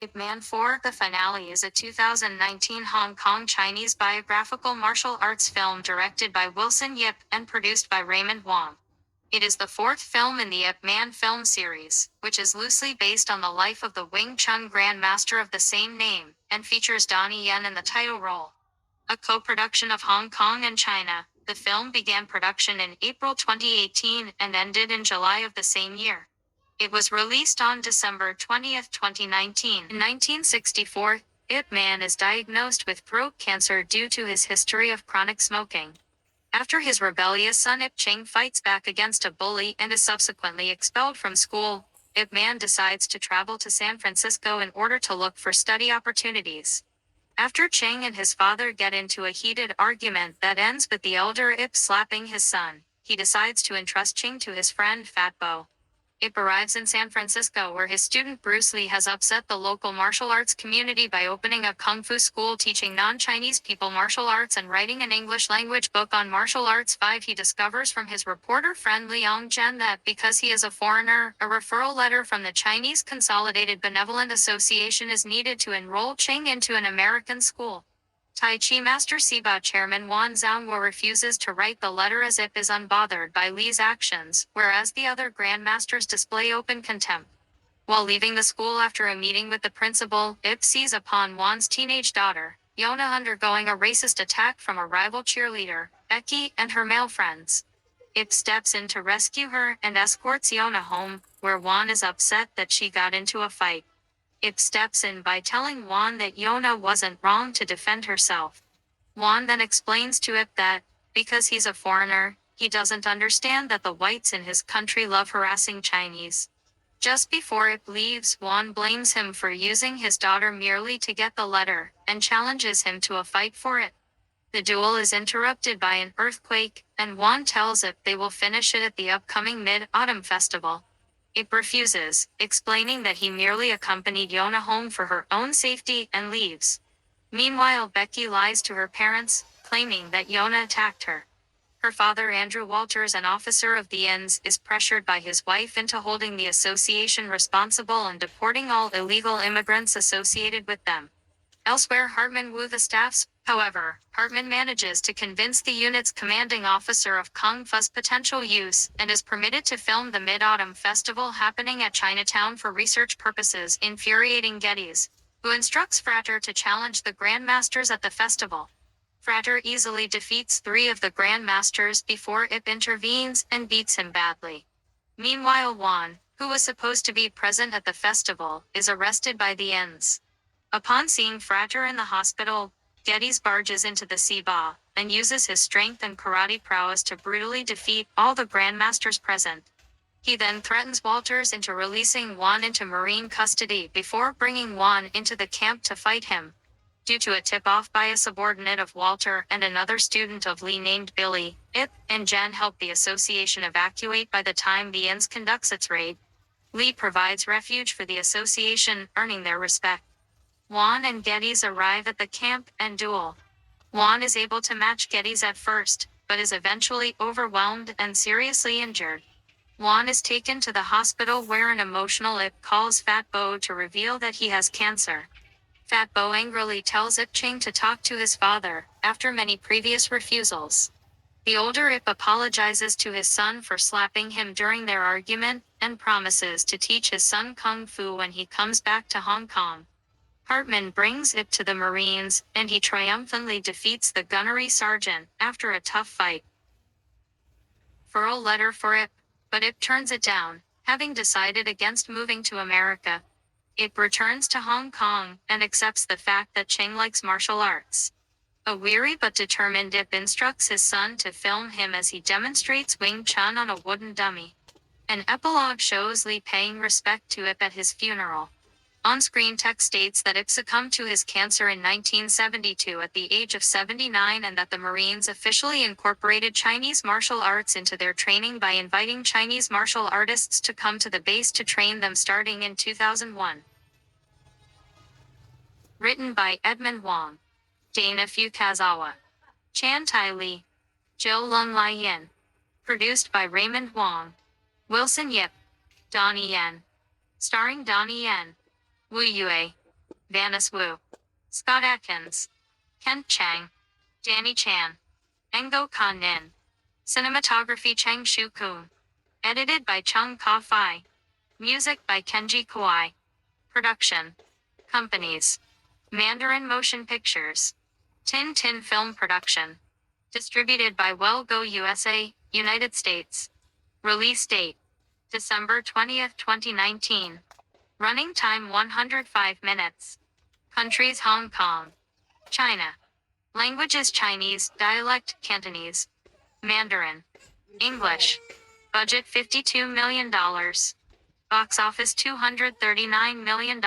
Ip Man 4 The Finale is a 2019 Hong Kong Chinese biographical martial arts film directed by Wilson Yip and produced by Raymond Wong. It is the fourth film in the Ip Man film series, which is loosely based on the life of the Wing Chun Grandmaster of the same name, and features Donnie Yen in the title role. A co-production of Hong Kong and China, the film began production in April 2018 and ended in July of the same year. It was released on December 20, 2019. In 1964, Ip Man is diagnosed with throat cancer due to his history of chronic smoking. After his rebellious son Ip Ching fights back against a bully and is subsequently expelled from school, Ip Man decides to travel to San Francisco in order to look for study opportunities. After Ching and his father get into a heated argument that ends with the elder Ip slapping his son, he decides to entrust Ching to his friend Fat Bo. Ip arrives in San Francisco where his student Bruce Lee has upset the local martial arts community by opening a kung fu school teaching non-Chinese people martial arts and writing an English language book on martial arts. 5 He discovers from his reporter friend Liang Zhen that because he is a foreigner, a referral letter from the Chinese Consolidated Benevolent Association is needed to enroll Ching into an American school. Tai Chi Master Siba Chairman Wan Zhangwo refuses to write the letter as Ip is unbothered by Li's actions, whereas the other grandmasters display open contempt. While leaving the school after a meeting with the principal, Ip sees upon Wan's teenage daughter, Yona, undergoing a racist attack from a rival cheerleader, Becky, and her male friends. Ip steps in to rescue her and escorts Yona home, where Wan is upset that she got into a fight. Ip steps in by telling Wan that Yona wasn't wrong to defend herself. Wan then explains to Ip that, because he's a foreigner, he doesn't understand that the whites in his country love harassing Chinese. Just before Ip leaves, Wan blames him for using his daughter merely to get the letter, and challenges him to a fight for it. The duel is interrupted by an earthquake, and Wan tells Ip they will finish it at the upcoming Mid-Autumn Festival. Ip refuses, explaining that he merely accompanied Yona home for her own safety and leaves. Meanwhile, Becky lies to her parents, claiming that Yona attacked her. Her father, Andrew Walters, an officer of the Inns, is pressured by his wife into holding the association responsible and deporting all illegal immigrants associated with them. Elsewhere, Hartman Wu the staffs. However, Hartman manages to convince the unit's commanding officer of Kung Fu's potential use, and is permitted to film the Mid-Autumn Festival happening at Chinatown for research purposes, infuriating Geddes, who instructs Frater to challenge the Grandmasters at the festival. Frater easily defeats 3 of the Grandmasters before Ip intervenes and beats him badly. Meanwhile, Wan, who was supposed to be present at the festival, is arrested by the Inns. Upon seeing Frater in the hospital, Geddes barges into the Siba, and uses his strength and karate prowess to brutally defeat all the grandmasters present. He then threatens Walters into releasing Wan into Marine custody before bringing Wan into the camp to fight him. Due to a tip-off by a subordinate of Walter and another student of Lee named Billy, Ip and Jen help the association evacuate by the time the Inns conducts its raid. Lee provides refuge for the association, earning their respect. Wan and Geddes arrive at the camp and duel. Wan is able to match Geddes at first, but is eventually overwhelmed and seriously injured. Wan is taken to the hospital where an emotional Ip calls Fat Bo to reveal that he has cancer. Fat Bo angrily tells Ip Ching to talk to his father, after many previous refusals. The older Ip apologizes to his son for slapping him during their argument, and promises to teach his son Kung Fu when he comes back to Hong Kong. Hartman brings Ip to the Marines, and he triumphantly defeats the gunnery sergeant, after a tough fight. For a letter for Ip, but Ip turns it down, having decided against moving to America. Ip returns to Hong Kong, and accepts the fact that Ching likes martial arts. A weary but determined Ip instructs his son to film him as he demonstrates Wing Chun on a wooden dummy. An epilogue shows Lee paying respect to Ip at his funeral. On-screen text states that Ip succumbed to his cancer in 1972 at the age of 79 and that the Marines officially incorporated Chinese martial arts into their training by inviting Chinese martial artists to come to the base to train them starting in 2001. Written by Edmund Wong, Dana Fukazawa, Chan Tai Lee, Jill Lung Lai Yin. Produced by Raymond Wong, Wilson Yip, Donnie Yen. Starring Donnie Yen, Wu Yue, Vanis Wu, Scott Atkins, Kent Chang, Danny Chan, Engo Kan Nin. Cinematography Cheng Shu Kun. Edited by Chung Ka Fai. Music by Kenji Kawai. Production companies: Mandarin Motion Pictures, Tin Tin Film Production. Distributed by Well Go USA, United States. Release date December 20th, 2019. Running time 105 minutes. Countries: Hong Kong, China. Languages: Chinese, dialect Cantonese, Mandarin, English. Budget $52 million. Box office $239 million.